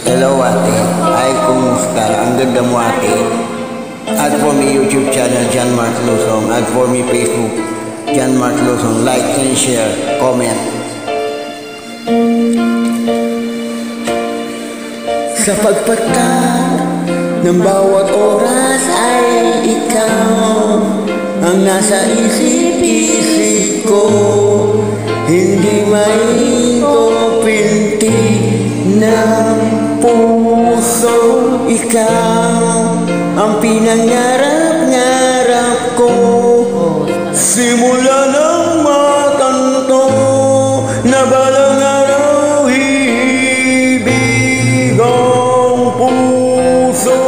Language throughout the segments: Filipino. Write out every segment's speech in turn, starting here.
Hello ate, ay kumusta? Ang ganda mo ate. Add for me YouTube channel John Mark Lusong. Add for me Facebook John Mark Lusong. Like and share, comment. Sa pagpagtan ng bawat oras ay ikaw ang nasa isip-isip ko. Hindi maikopinti ng puso. Ikaw ang pinangarap-ngarap ko. Simula ng matanto na balang araw hiibig ang puso.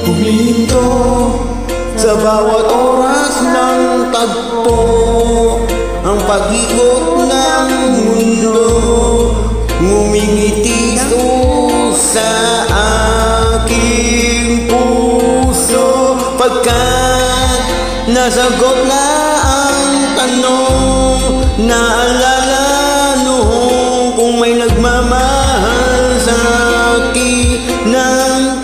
Huminto sa bawat oras ng tagpo, ang pag-ikot ng mundo, ngumingiti sa aking puso. Pagkat nasagot na ang tanong, naalala noong kung may nagmamahal sa akin ng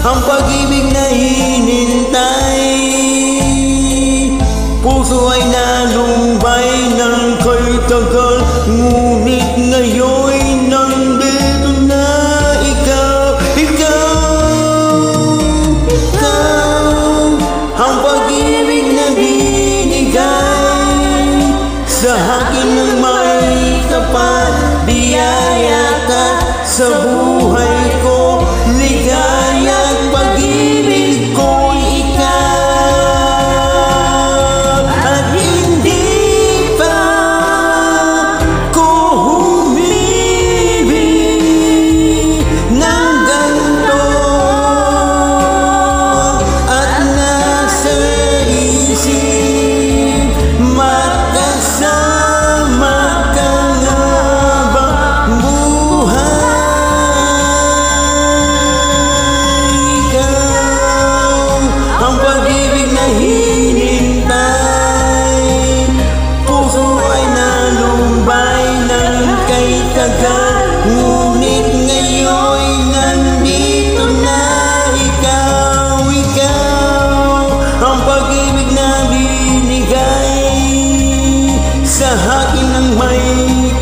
ang pag-ibig na hinintay. Puso ay nalumbay ng kay tagal, ngunit ngayon nandito na ikaw. Ang pag-ibig na binigay sa akin ng may tapat, biyaya ka sa buhay ko. Ligaya at pag-ibig ko'y ikaw, at hindi pa ko humibig ng ganito, at nasa isip magkasama ka nga ba buhay. Ang pag-ibig na hinintay, puso ay nalumbay ng kay tagal, ngunit ngayon nandito na ikaw. Ang pag-ibig na binigay sa akin ng may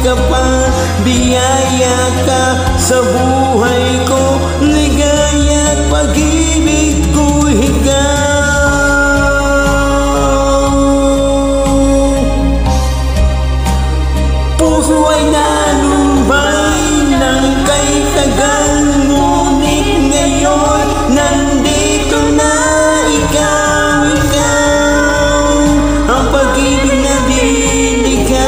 kapal, biyaya ka sa buhay ko. Ligaya at pag-ibig ko'y ikaw. Puso ay nalumbay ng kay tagal, ngunit ngayon nandito na ikaw. Ang pag-ibig na binigay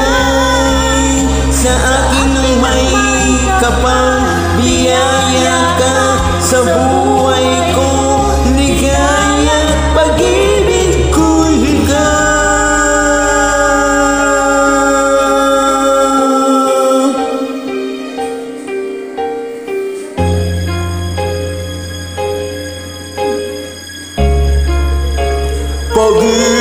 sa akin ng may kapal, biyaya ka sa buhay ko. Ligaya at pag-ibig ko'y ikaw. Pag-ibig